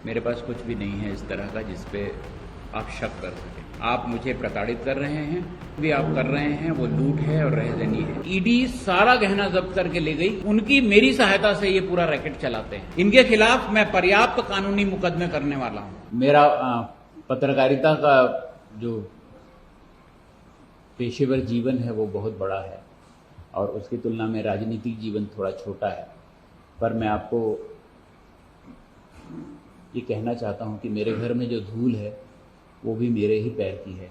मेरे पास कुछ भी नहीं है इस तरह का जिस पे आप शक कर सकें। आप मुझे प्रताड़ित कर रहे हैं, भी आप कर रहे हैं वो लूट है और रहजनी है। ईडी सारा गहना जब्त करके ले गई। उनकी मेरी सहायता से ये पूरा रैकेट चलाते हैं। इनके खिलाफ मैं पर्याप्त कानूनी मुकदमे करने वाला हूं। मेरा पत्रकारिता का जो पेशेवर जीवन है वो बहुत बड़ा है और उसकी तुलना में राजनीतिक जीवन थोड़ा छोटा है, पर मैं आपको ये कहना चाहता हूं कि मेरे घर में जो धूल है वो भी मेरे ही पैर की है।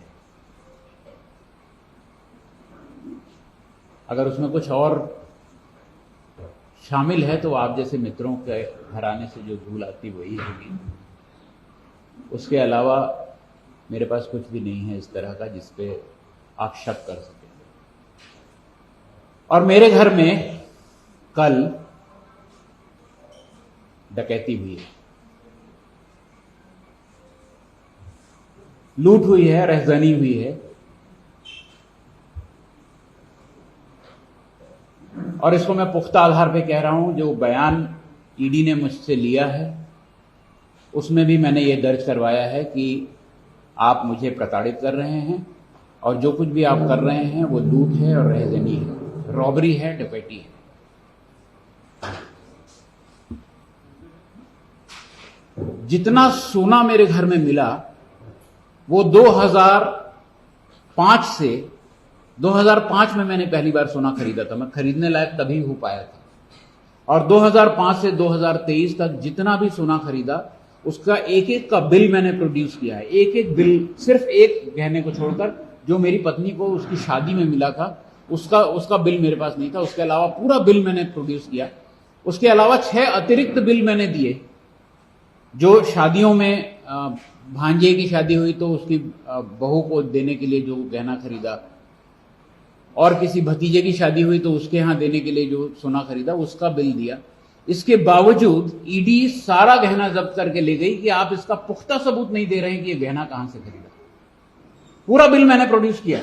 अगर उसमें कुछ और शामिल है तो आप जैसे मित्रों के घराने से जो धूल आती वही होगी। उसके अलावा मेरे पास कुछ भी नहीं है इस तरह का जिस पे आप शक कर सकें। और मेरे घर में कल डकैती हुई है, लूट हुई है, रहजनी हुई है और इसको मैं पुख्ता आधार पे कह रहा हूं। जो बयान ईडी ने मुझसे लिया है उसमें भी मैंने ये दर्ज करवाया है कि आप मुझे प्रताड़ित कर रहे हैं और जो कुछ भी आप कर रहे हैं वो लूट है और रहजनी है, रॉबरी है, डकैती है। जितना सोना मेरे घर में मिला वो 2005 से 2005 में मैंने पहली बार सोना खरीदा था। मैं खरीदने लायक तभी हो पाया था और 2005 से 2023 तक जितना भी सोना खरीदा उसका एक एक का बिल मैंने प्रोड्यूस किया है। एक एक बिल, सिर्फ एक गहने को छोड़कर जो मेरी पत्नी को उसकी शादी में मिला था उसका बिल मेरे पास नहीं था। उसके अलावा पूरा बिल मैंने प्रोड्यूस किया। उसके अलावा 6 अतिरिक्त बिल मैंने दिए। जो शादियों में भांजे की शादी हुई तो उसकी बहू को देने के लिए जो गहना खरीदा, और किसी भतीजे की शादी हुई तो उसके यहां देने के लिए जो सोना खरीदा उसका बिल दिया। इसके बावजूद ईडी सारा गहना जब्त करके ले गई कि आप इसका पुख्ता सबूत नहीं दे रहे हैं कि ये गहना कहां से खरीदा। पूरा बिल मैंने प्रोड्यूस किया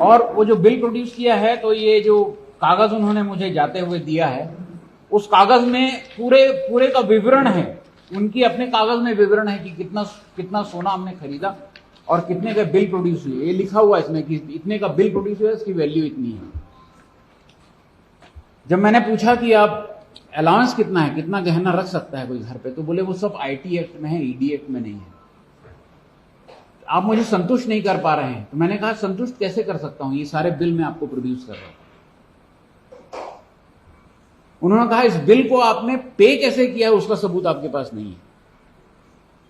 और वो जो बिल प्रोड्यूस किया है तो ये जो कागज उन्होंने मुझे जाते हुए दिया है उस कागज में पूरे का विवरण है। उनकी अपने कागज में विवरण है कि कितना सोना हमने खरीदा और कितने का बिल प्रोड्यूस हुए। ये लिखा हुआ है इसमें कि इतने का बिल प्रोड्यूस हुआ, इसकी वैल्यू इतनी है। जब मैंने पूछा कि आप अलाउंस कितना है, कितना गहना रख सकता है कोई घर पे, तो बोले वो सब आईटी एक्ट में है, ईडी एक्ट में नहीं है। आप मुझे संतुष्ट नहीं कर पा रहे हैं। तो मैंने कहा संतुष्ट कैसे कर सकता हूं, ये सारे बिल मैं आपको प्रोड्यूस कर रहा हूं। उन्होंने कहा इस बिल को आपने पे कैसे किया है उसका सबूत आपके पास नहीं है।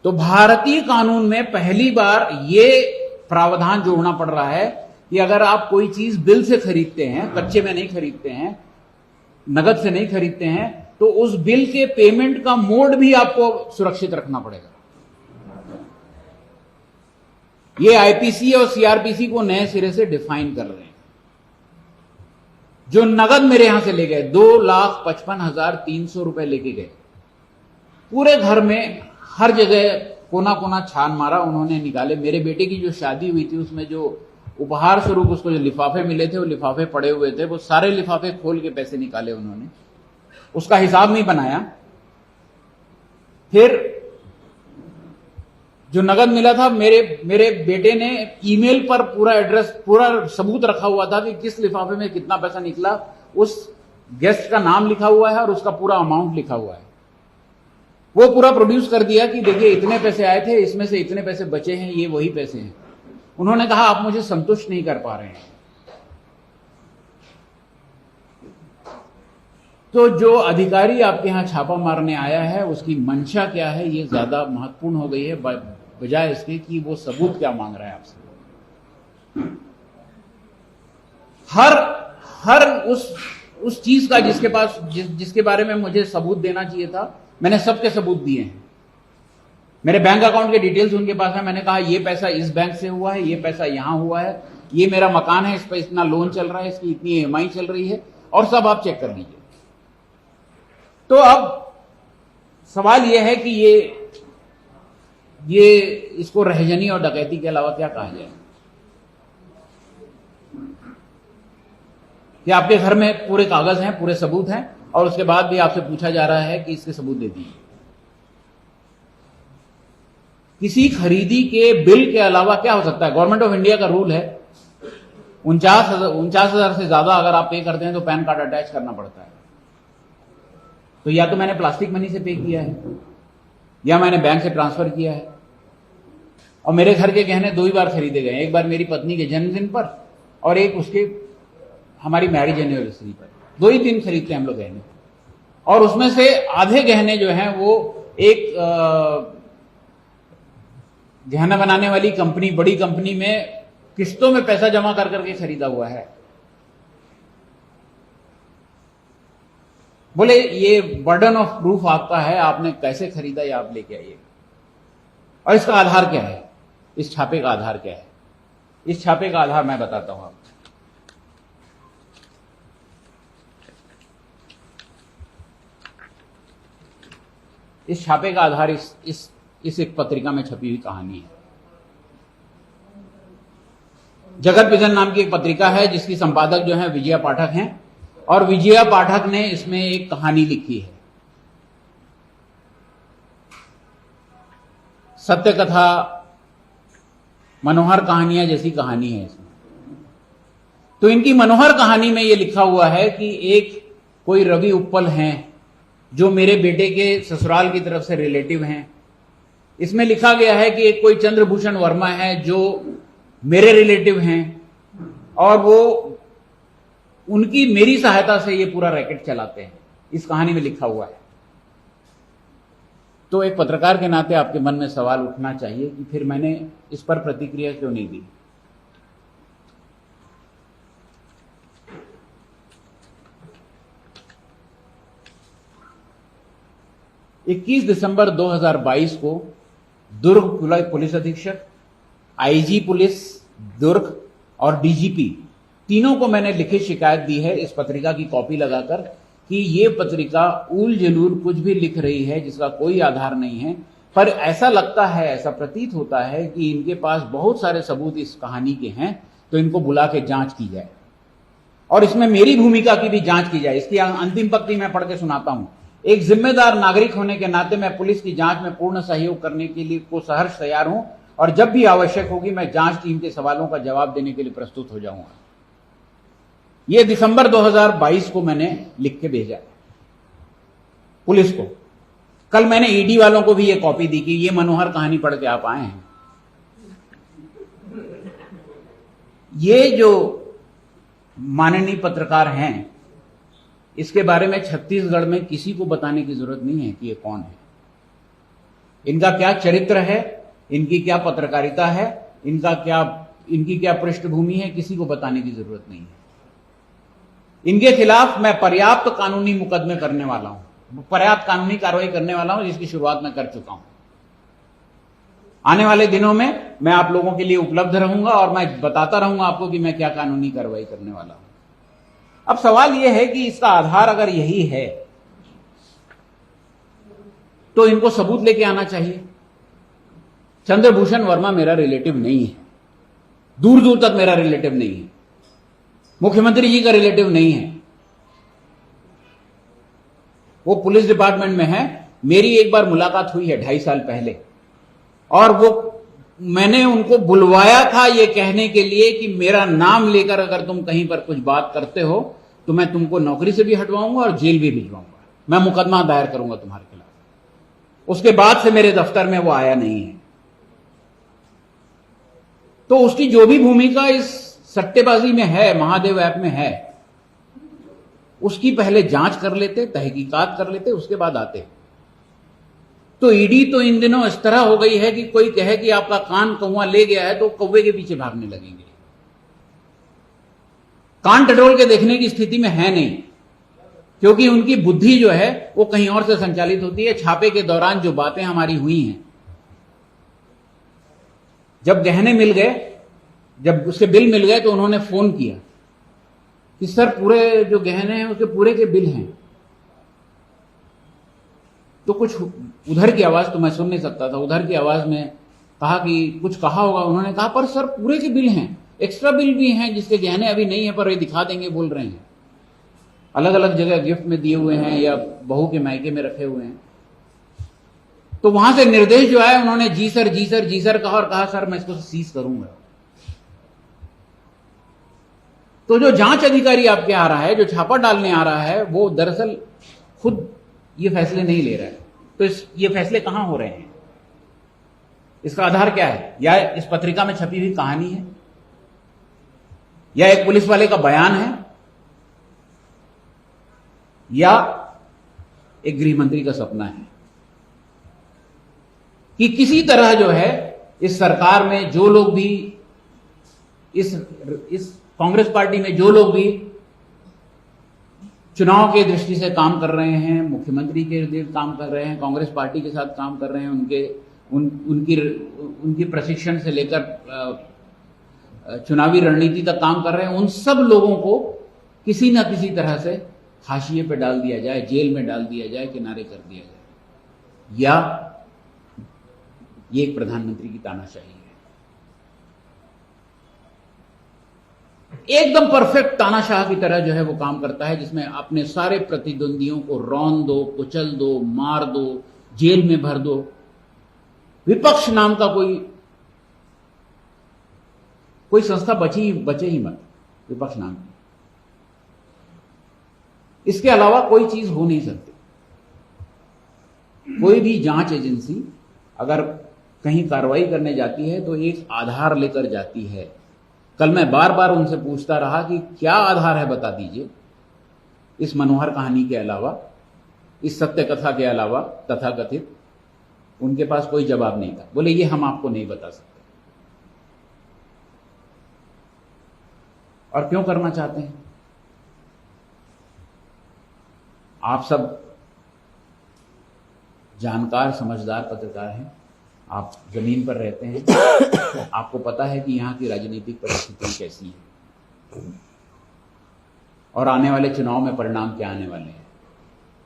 तो भारतीय कानून में पहली बार यह प्रावधान जोड़ना पड़ रहा है कि अगर आप कोई चीज बिल से खरीदते हैं, कच्चे में नहीं खरीदते हैं, नगद से नहीं खरीदते हैं, तो उस बिल के पेमेंट का मोड भी आपको सुरक्षित रखना पड़ेगा। ये आईपीसी और सीआरपीसी को नए सिरे से डिफाइन कर रहे हैं। जो नगद मेरे यहां से ले गए 2,55,300 रुपए लेके गए, पूरे घर में हर जगह कोना कोना छान मारा उन्होंने, निकाले। मेरे बेटे की जो शादी हुई थी उसमें जो उपहार स्वरूप उसको जो लिफाफे मिले थे वो लिफाफे पड़े हुए थे, वो सारे लिफाफे खोल के पैसे निकाले उन्होंने, उसका हिसाब नहीं बनाया। फिर जो नगद मिला था मेरे बेटे ने ईमेल पर पूरा एड्रेस, पूरा सबूत रखा हुआ था कि किस लिफाफे में कितना पैसा निकला, उस गेस्ट का नाम लिखा हुआ है और उसका पूरा अमाउंट लिखा हुआ है। वो पूरा प्रोड्यूस कर दिया कि देखिए इतने पैसे आए थे, इसमें से इतने पैसे बचे हैं, ये वही पैसे हैं। उन्होंने कहा आप मुझे संतुष्ट नहीं कर पा रहे हैं। तो जो अधिकारी आपके यहां छापा मारने आया है उसकी मंशा क्या है ये ज्यादा महत्वपूर्ण हो गई है, बजाय इसके कि वो सबूत क्या मांग रहा है आपसे। हर उस चीज का जिसके बारे में मुझे सबूत देना चाहिए था, मैंने सबके सबूत दिए हैं। मेरे बैंक अकाउंट के डिटेल्स उनके पास है। मैंने कहा ये पैसा इस बैंक से हुआ है, ये पैसा यहां हुआ है, ये मेरा मकान है, इस पर इतना लोन चल रहा है, इसकी इतनी ईएमआई चल रही है, और सब आप चेक कर लीजिए। तो अब सवाल यह है कि ये इसको रहजनी और डकैती के अलावा क्या कहा जाए। कि आपके घर में पूरे कागज हैं, पूरे सबूत हैं, और उसके बाद भी आपसे पूछा जा रहा है कि इसके सबूत दे दीजिए। किसी खरीदी के बिल के अलावा क्या हो सकता है? गवर्नमेंट ऑफ इंडिया का रूल है 49,000 से ज्यादा अगर आप पे करते हैं तो पैन कार्ड अटैच करना पड़ता है। तो या तो मैंने प्लास्टिक मनी से पे किया है या मैंने बैंक से ट्रांसफर किया है। और मेरे घर के गहने 2 ही बार खरीदे गए, एक बार मेरी पत्नी के जन्मदिन पर और एक उसके हमारी मैरिज एनिवर्सरी पर। 2 ही दिन खरीदते हैं हम लोग गहने। और उसमें से आधे गहने जो हैं वो एक गहना बनाने वाली कंपनी, बड़ी कंपनी में किस्तों में पैसा जमा कर करके खरीदा हुआ है। बोले ये बर्डन ऑफ प्रूफ आपका है, आपने कैसे खरीदा ये आप लेके आइए। और इसका आधार क्या है? इस छापे का आधार क्या है? इस छापे का आधार मैं बताता हूं आपको। इस छापे का आधार इस एक पत्रिका में छपी हुई कहानी है। जगत पिजन नाम की एक पत्रिका है जिसकी संपादक जो है विजया पाठक हैं, और विजया पाठक ने इसमें एक कहानी लिखी है। सत्य कथा, मनोहर कहानियां जैसी कहानी है इसमें। तो इनकी मनोहर कहानी में यह लिखा हुआ है कि एक कोई रवि उप्पल हैं जो मेरे बेटे के ससुराल की तरफ से रिलेटिव हैं। इसमें लिखा गया है कि एक कोई चंद्रभूषण वर्मा है जो मेरे रिलेटिव हैं और वो उनकी मेरी सहायता से ये पूरा रैकेट चलाते हैं। इस कहानी में लिखा हुआ है। तो एक पत्रकार के नाते आपके मन में सवाल उठना चाहिए कि फिर मैंने इस पर प्रतिक्रिया क्यों नहीं दी। इक्कीस दिसंबर 2022 को दुर्ग पुलिस अधीक्षक, आईजी पुलिस दुर्ग और डीजीपी तीनों को मैंने लिखित शिकायत दी है इस पत्रिका की कॉपी लगाकर कि ये पत्रिका ऊल जलूल कुछ भी लिख रही है जिसका कोई आधार नहीं है। पर ऐसा लगता है, ऐसा प्रतीत होता है कि इनके पास बहुत सारे सबूत इस कहानी के हैं, तो इनको बुला के जांच की जाए और इसमें मेरी भूमिका की भी जांच की जाए। इसकी अंतिम पंक्ति मैं पढ़ के सुनाता हूं। एक जिम्मेदार नागरिक होने के नाते मैं पुलिस की जांच में पूर्ण सहयोग करने के लिए को सहर्ष तैयार हूं और जब भी आवश्यक होगी मैं जांच टीम के सवालों का जवाब देने के लिए प्रस्तुत हो जाऊंगा। यह दिसंबर 2022 को मैंने लिख के भेजा पुलिस को। कल मैंने ईडी वालों को भी यह कॉपी दी कि ये मनोहर कहानी पढ़ के आप आए हैं। ये जो माननीय पत्रकार हैं, इसके बारे में छत्तीसगढ़ में किसी को बताने की जरूरत नहीं है कि ये कौन है, इनका क्या चरित्र है, इनकी क्या पत्रकारिता है, इनकी क्या पृष्ठभूमि है, किसी को बताने की जरूरत नहीं है। इनके खिलाफ मैं पर्याप्त कानूनी मुकदमे करने वाला हूं, पर्याप्त कानूनी कार्रवाई करने वाला हूं, जिसकी शुरुआत मैं कर चुका हूं। आने वाले दिनों में मैं आप लोगों के लिए उपलब्ध रहूंगा और मैं बताता रहूंगा आपको कि मैं क्या कानूनी कार्रवाई करने वाला हूं। अब सवाल यह है कि इसका आधार अगर यही है तो इनको सबूत लेके आना चाहिए। चंद्रभूषण वर्मा मेरा रिलेटिव नहीं है, दूर दूर तक मेरा रिलेटिव नहीं है, मुख्यमंत्री जी का रिलेटिव नहीं है। वो पुलिस डिपार्टमेंट में है। मेरी एक बार मुलाकात हुई है 2.5 साल पहले और वो मैंने उनको बुलवाया था ये कहने के लिए कि मेरा नाम लेकर अगर तुम कहीं पर कुछ बात करते हो तो मैं तुमको नौकरी से भी हटवाऊंगा और जेल भी भिजवाऊंगा, मैं मुकदमा दायर करूंगा तुम्हारे खिलाफ। उसके बाद से मेरे दफ्तर में वो आया नहीं है। तो उसकी जो भी भूमिका इस सट्टेबाजी में है, महादेव ऐप में है, उसकी पहले जांच कर लेते, तहकीकात कर लेते, उसके बाद आते। तो ईडी तो इन दिनों इस तरह हो गई है कि कोई कहे कि आपका कान कौवा ले गया है तो कौवे के पीछे भागने लगेंगे। कान टटोल के देखने की स्थिति में है नहीं, क्योंकि उनकी बुद्धि जो है वो कहीं और से संचालित होती है। छापे के दौरान जो बातें हमारी हुई हैं, जब गहने मिल गए, जब उसके बिल मिल गए तो उन्होंने फोन किया कि सर पूरे जो गहने हैं उसके पूरे के बिल हैं। तो कुछ उधर की आवाज तो मैं सुन नहीं सकता था, उधर की आवाज में कहा कि कुछ कहा होगा। उन्होंने कहा पर सर पूरे के बिल हैं, एक्स्ट्रा बिल भी हैं जिसके गहने अभी नहीं है पर ये दिखा देंगे बोल रहे हैं, अलग अलग जगह गिफ्ट में दिए हुए हैं या बहू के मायके में रखे हुए हैं। तो वहां से निर्देश जो है उन्होंने जी सर जी सर जी सर कहा और कहा सर मैं इसको सीज करूंगा। तो जो जांच अधिकारी आपके आ रहा है, जो छापा डालने आ रहा है, वो दरअसल खुद ये फैसले नहीं ले रहा है। तो ये फैसले कहां हो रहे हैं? इसका आधार क्या है? या इस पत्रिका में छपी हुई कहानी है, या एक पुलिस वाले का बयान है, या एक गृह मंत्री का सपना है कि किसी तरह जो है इस सरकार में जो लोग भी, इस कांग्रेस पार्टी में जो लोग भी चुनाव के दृष्टि से काम कर रहे हैं, मुख्यमंत्री के लिए काम कर रहे हैं, कांग्रेस पार्टी के साथ काम कर रहे हैं, उनकी प्रशिक्षण से लेकर चुनावी रणनीति तक काम कर रहे हैं, उन सब लोगों को किसी न किसी तरह से हाशिए पे डाल दिया जाए, जेल में डाल दिया जाए, किनारे कर दिया जाए, या ये एक प्रधानमंत्री की तानाशाही है। एकदम परफेक्ट तानाशाह की तरह जो है वो काम करता है, जिसमें अपने सारे प्रतिद्वंदियों को रौंद दो, कुचल दो, मार दो, जेल में भर दो। विपक्ष नाम का कोई संस्था बचे ही मत, विपक्ष नाम की। इसके अलावा कोई चीज हो नहीं सकती। कोई भी जांच एजेंसी अगर कहीं कार्रवाई करने जाती है तो एक आधार लेकर जाती है। कल मैं बार बार उनसे पूछता रहा कि क्या आधार है, बता दीजिए, इस मनोहर कहानी के अलावा, इस सत्य कथा के अलावा तथाकथित। उनके पास कोई जवाब नहीं था। बोले ये हम आपको नहीं बता सकते। और क्यों करना चाहते हैं? आप सब जानकार समझदार पत्रकार हैं, आप जमीन पर रहते हैं, आपको पता है कि यहाँ की राजनीतिक परिस्थितियां कैसी हैं और आने वाले चुनाव में परिणाम क्या आने वाले हैं।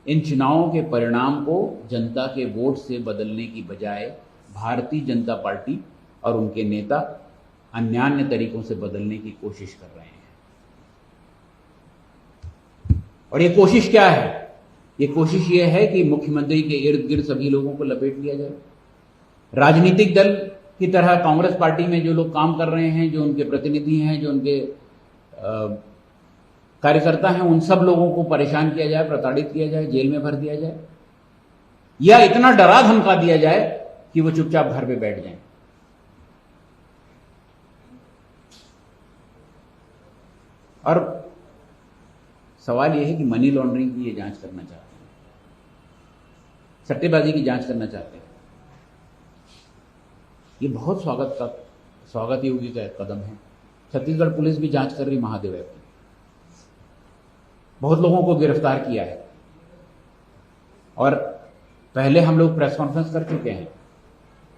इन चुनावों के परिणाम को जनता के वोट से बदलने की बजाय भारतीय जनता पार्टी और उनके नेता अन्यान्य तरीकों से बदलने की कोशिश कर रहे हैं। और ये कोशिश क्या है? ये कोशिश ये है कि मुख्यमंत्री के इर्द गिर्द सभी लोगों को लपेट लिया जाए। राजनीतिक दल की तरह कांग्रेस पार्टी में जो लोग काम कर रहे हैं, जो उनके प्रतिनिधि हैं, जो उनके कार्यकर्ता हैं, उन सब लोगों को परेशान किया जाए, प्रताड़ित किया जाए, जेल में भर दिया जाए, या इतना डरा धमका दिया जाए कि वो चुपचाप घर पे बैठ जाएं। और सवाल यह है कि मनी लॉन्ड्रिंग की ये जांच करना चाहते हैं, सट्टेबाजी की जांच करना चाहते हैं। ये बहुत स्वागत योग्य का कदम है। छत्तीसगढ़ पुलिस भी जांच कर रही महादेव ऐप की, बहुत लोगों को गिरफ्तार किया है। और पहले हम लोग प्रेस कॉन्फ्रेंस कर चुके हैं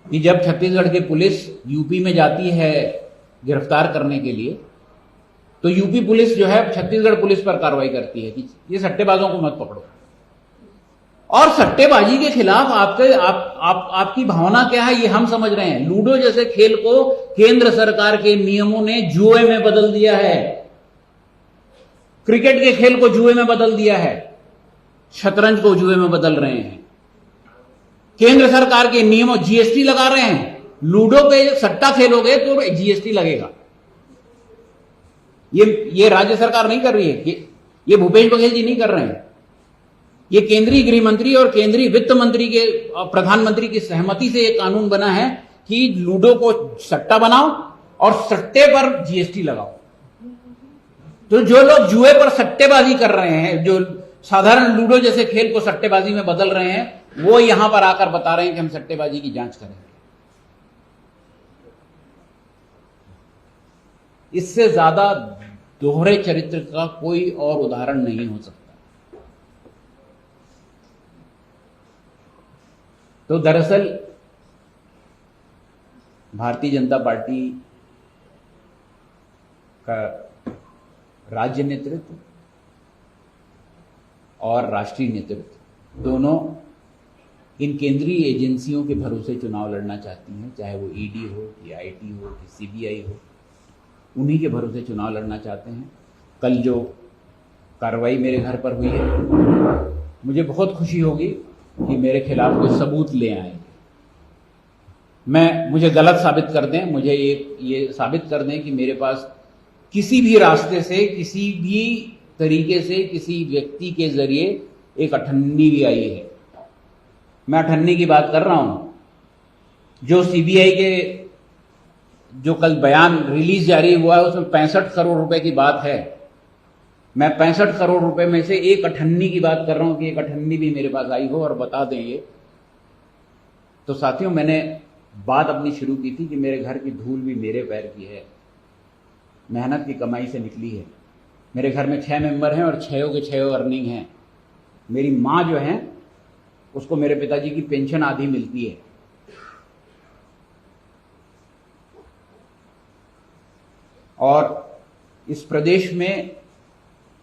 कि जब छत्तीसगढ़ की पुलिस यूपी में जाती है गिरफ्तार करने के लिए, तो यूपी पुलिस जो है छत्तीसगढ़ पुलिस पर कार्रवाई करती है कि ये सट्टेबाजों को मत पकड़ो। और सट्टेबाजी के खिलाफ आपकी भावना क्या है ये हम समझ रहे हैं। लूडो जैसे खेल को केंद्र सरकार के नियमों ने जुए में बदल दिया है, क्रिकेट के खेल को जुए में बदल दिया है, शतरंज को जुए में बदल रहे हैं। केंद्र सरकार के नियमों, जीएसटी लगा रहे हैं। लूडो पे सट्टा खेलोगे तो जीएसटी लगेगा। ये राज्य सरकार नहीं कर रही है, ये भूपेश बघेल जी नहीं कर रहे हैं। ये केंद्रीय गृह मंत्री और केंद्रीय वित्त मंत्री के प्रधानमंत्री की सहमति से एक कानून बना है कि लूडो को सट्टा बनाओ और सट्टे पर जीएसटी लगाओ। तो जो लोग जुए पर सट्टेबाजी कर रहे हैं, जो साधारण लूडो जैसे खेल को सट्टेबाजी में बदल रहे हैं, वो यहां पर आकर बता रहे हैं कि हम सट्टेबाजी की जांच करेंगे। इससे ज्यादा दोहरे चरित्र का कोई और उदाहरण नहीं हो सकता। तो दरअसल भारतीय जनता पार्टी का राज्य नेतृत्व और राष्ट्रीय नेतृत्व दोनों इन केंद्रीय एजेंसियों के भरोसे चुनाव लड़ना चाहती हैं, चाहे वो ईडी हो कि आईटी हो कि सीबीआई हो, उन्हीं के भरोसे चुनाव लड़ना चाहते हैं। कल जो कार्रवाई मेरे घर पर हुई है, मुझे बहुत खुशी होगी कि मेरे खिलाफ कोई सबूत ले आएंगे। मुझे गलत साबित कर दें, मुझे ये साबित कर दें कि मेरे पास किसी भी रास्ते से, किसी भी तरीके से, किसी व्यक्ति के जरिए एक अठन्नी भी आई है। मैं अठन्नी की बात कर रहा हूं। जो सीबीआई के जो कल बयान रिलीज जारी हुआ है उसमें 65 करोड़ रुपए की बात है। मैं 65 करोड़ रुपए में से एक अठन्नी की बात कर रहा हूं कि एक अठन्नी भी मेरे पास आई हो और बता दें ये। तो साथियों, मैंने बात अपनी शुरू की थी कि मेरे घर की धूल भी मेरे पैर की है, मेहनत की कमाई से निकली है। मेरे घर में 6 मेंबर हैं और 6 के 6 अर्निंग हैं। मेरी माँ जो है उसको मेरे पिताजी की पेंशन आधी मिलती है। और इस प्रदेश में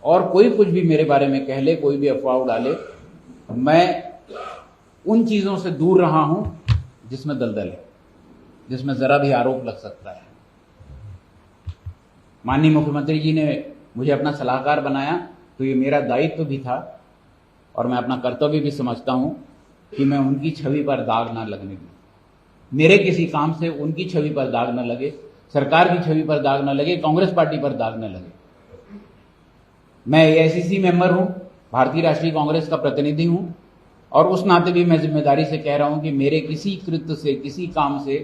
और कोई कुछ भी मेरे बारे में कह ले, कोई भी अफवाह डाले, मैं उन चीजों से दूर रहा हूं जिसमें दलदल है, जिसमें जरा भी आरोप लग सकता है। माननीय मुख्यमंत्री जी ने मुझे अपना सलाहकार बनाया तो ये मेरा दायित्व भी था और मैं अपना कर्तव्य भी समझता हूं कि मैं उनकी छवि पर दाग ना लगने दूं। मेरे किसी काम से उनकी छवि पर दाग न लगे, सरकार की छवि पर दाग न लगे, कांग्रेस पार्टी पर दाग न लगे। मैं एआईसीसी मेंबर हूं, भारतीय राष्ट्रीय कांग्रेस का प्रतिनिधि हूं और उस नाते भी मैं जिम्मेदारी से कह रहा हूं कि मेरे किसी कृत्य से, किसी काम से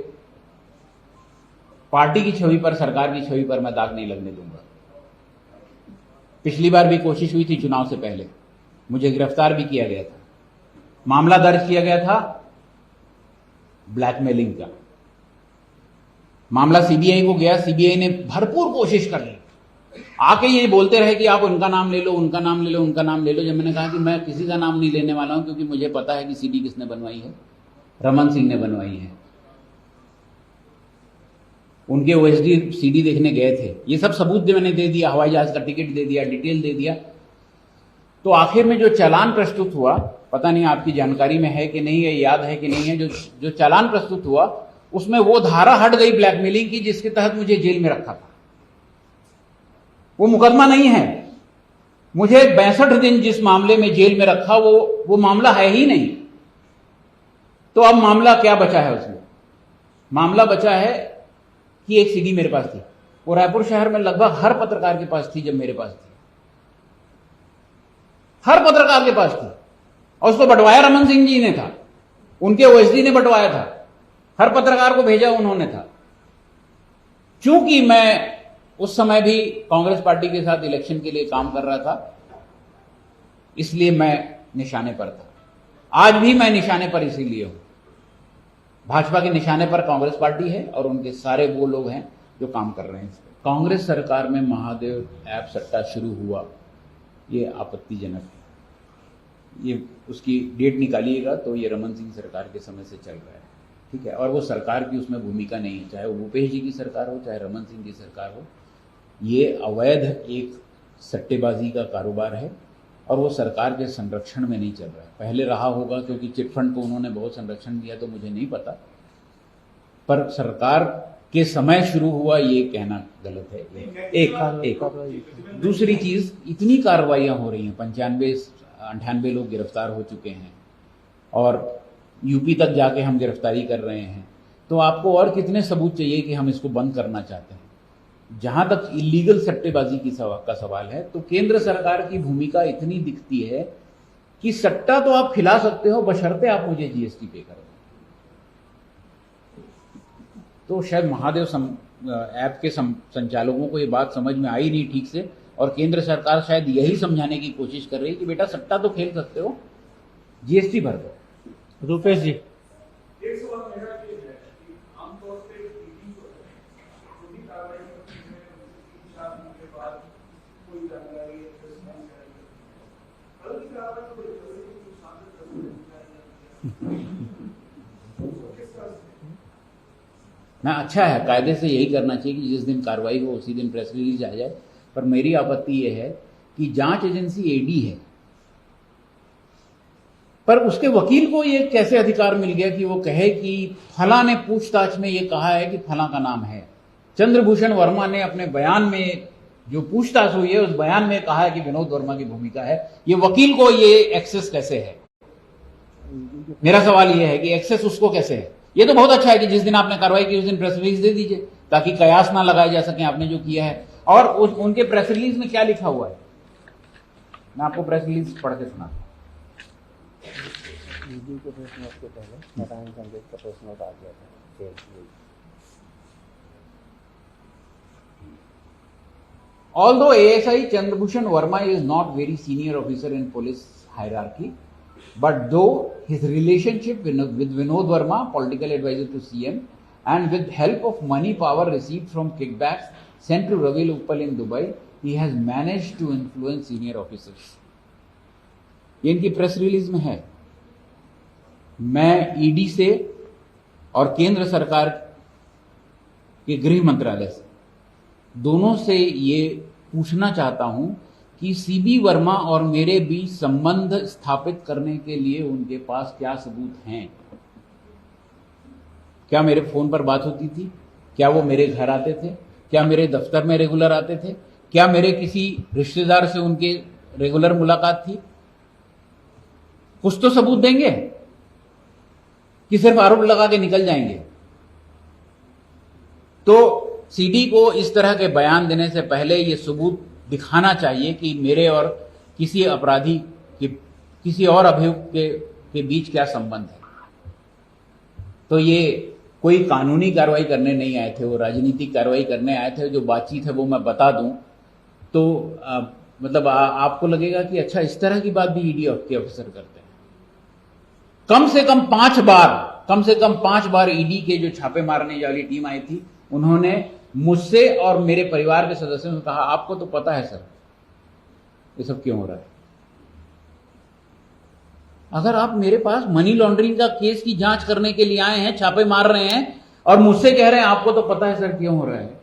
पार्टी की छवि पर, सरकार की छवि पर मैं दाग नहीं लगने दूंगा। पिछली बार भी कोशिश हुई थी, चुनाव से पहले मुझे गिरफ्तार भी किया गया था, मामला दर्ज किया गया था ब्लैकमेलिंग का। मामला सीबीआई को गया, सीबीआई ने भरपूर कोशिश कर ली, आके ये बोलते रहे कि आप उनका नाम ले लो, उनका नाम ले लो, उनका नाम ले लो। जब मैंने कहा कि मैं किसी का नाम नहीं लेने वाला हूं क्योंकि मुझे पता है कि सीडी किसने बनवाई है, रमन सिंह ने बनवाई है। उनके ओएसडी सीडी देखने गए थे, ये सब सबूत मैंने दे दिया, हवाई जहाज का टिकट दे दिया, डिटेल दे दिया। तो आखिर में जो चालान प्रस्तुत हुआ, पता नहीं आपकी जानकारी में है कि नहीं है, याद है कि नहीं है, जो चालान प्रस्तुत हुआ उसमें वो धारा हट गई ब्लैकमेलिंग की जिसके तहत मुझे जेल में रखा था। वो मुकदमा नहीं है। मुझे 62 दिन जिस मामले में जेल में रखा वो मामला है ही नहीं। तो अब मामला क्या बचा है उसमें? मामला बचा है कि एक सीडी मेरे पास थी, वो रायपुर शहर में लगभग हर पत्रकार के पास थी जब मेरे पास थी, हर पत्रकार के पास थी। और उसको बंटवाया रमन सिंह जी ने था, उनके ओएसडी ने बंटवाया था, हर पत्रकार को भेजा उन्होंने था। चूंकि मैं उस समय भी कांग्रेस पार्टी के साथ इलेक्शन के लिए काम कर रहा था, इसलिए मैं निशाने पर था। आज भी मैं निशाने पर इसीलिए हूं। भाजपा के निशाने पर कांग्रेस पार्टी है और उनके सारे वो लोग हैं जो काम कर रहे हैं इस पर। कांग्रेस सरकार में महादेव ऐप सट्टा शुरू हुआ, ये आपत्तिजनक है। ये उसकी डेट निकालिएगा तो ये रमन सिंह सरकार के समय से चल रहा है, ठीक है। और वो सरकार की उसमें भूमिका नहीं है, चाहे वो भूपेश जी की सरकार हो, चाहे रमन सिंह की सरकार हो। ये अवैध एक सट्टेबाजी का कारोबार है और वो सरकार के संरक्षण में नहीं चल रहा है। पहले रहा होगा क्योंकि चिटफंड को उन्होंने बहुत संरक्षण दिया, तो मुझे नहीं पता, पर सरकार के समय शुरू हुआ ये कहना गलत है। एक दूसरी चीज, इतनी कार्रवाइयां हो रही हैं, 95-98 लोग गिरफ्तार हो चुके हैं और यूपी तक जाके हम गिरफ्तारी कर रहे हैं। तो आपको और कितने सबूत चाहिए कि हम इसको बंद करना चाहते हैं? जहां तक इलीगल सट्टेबाजी का सवाल है, तो केंद्र सरकार की भूमिका इतनी दिखती है कि सट्टा तो आप खिला सकते हो बशर्ते आप मुझे जीएसटी पे करो। तो शायद महादेव ऐप के संचालकों को ये बात समझ में आई नहीं ठीक से, और केंद्र सरकार शायद यही समझाने की कोशिश कर रही है कि बेटा सट्टा तो खेल सकते हो, जीएसटी भर दो। रूपेश जी, एक सवाल मेरा ये है कि आमतौर पे ईडी जो है जो भी कार्रवाई करती है उसकी शादी के बाद कोई जानकारी नहीं करेगी। कल की कार्रवाई तो बड़ी जरूरी है कि सांसद किस तरह से ना, अच्छा है, कायदे से यही करना चाहिए कि जिस दिन कार्रवाई हो उसी दिन प्रेस रिलीज आ जाए। पर मेरी आपत्ति यह है कि जांच एजेंसी ईडी है, पर उसके वकील को ये कैसे अधिकार मिल गया कि वो कहे कि फला ने पूछताछ में ये कहा है कि फला का नाम है। चंद्रभूषण वर्मा ने अपने बयान में जो पूछताछ हुई है उस बयान में कहा है कि विनोद वर्मा की भूमिका है। ये वकील को ये एक्सेस कैसे है? मेरा सवाल ये है कि एक्सेस उसको कैसे है? ये तो बहुत अच्छा है कि जिस दिन आपने कार्रवाई की उस दिन प्रेस रिलीज दे दीजिए, ताकि कयास ना लगाए जा सके आपने जो किया है। और उनके प्रेस रिलीज में क्या लिखा हुआ है, मैं आपको प्रेस रिलीज पढ़ के सुनाता हूं। ईडी के प्रेस नोट के पहले नारायण संदेश का प्रेस नोट आ गया था। Although ASI Chandrabhushan Verma is not very senior officer in police hierarchy, but though his relationship with Vinod Verma, political advisor to CM, and with help of money power received from kickbacks sent to Ravi Uppal in Dubai, he has managed to influence senior officers. ये इनकी press release में है। मैं ED से और केंद्र सरकार के गृह मंत्रालय से दोनों से ये पूछना चाहता हूं कि सीबी वर्मा और मेरे बीच संबंध स्थापित करने के लिए उनके पास क्या सबूत हैं। क्या मेरे फोन पर बात होती थी? क्या वो मेरे घर आते थे? क्या मेरे दफ्तर में रेगुलर आते थे? क्या मेरे किसी रिश्तेदार से उनके रेगुलर मुलाकात थी? कुछ तो सबूत देंगे कि सिर्फ आरोप लगा के निकल जाएंगे। तो सीडी को इस तरह के बयान देने से पहले ये सबूत दिखाना चाहिए कि मेरे और किसी अपराधी के, किसी और अभियुक्त के बीच क्या संबंध है। तो ये कोई कानूनी कार्रवाई करने नहीं आए थे, वो राजनीतिक कार्रवाई करने आए थे। जो बातचीत है वो मैं बता दूं तो मतलब आपको लगेगा कि अच्छा, इस तरह की बात भी ईडी के ऑफिसर करते हैं। कम से कम पांच बार ईडी के जो छापे मारने वाली टीम आई थी, उन्होंने मुझसे और मेरे परिवार के सदस्यों से कहा, आपको तो पता है सर ये सब क्यों हो रहा है। अगर आप मेरे पास मनी लॉन्ड्रिंग का केस की जांच करने के लिए आए हैं, छापे मार रहे हैं और मुझसे कह रहे हैं आपको तो पता है सर क्यों हो रहा है,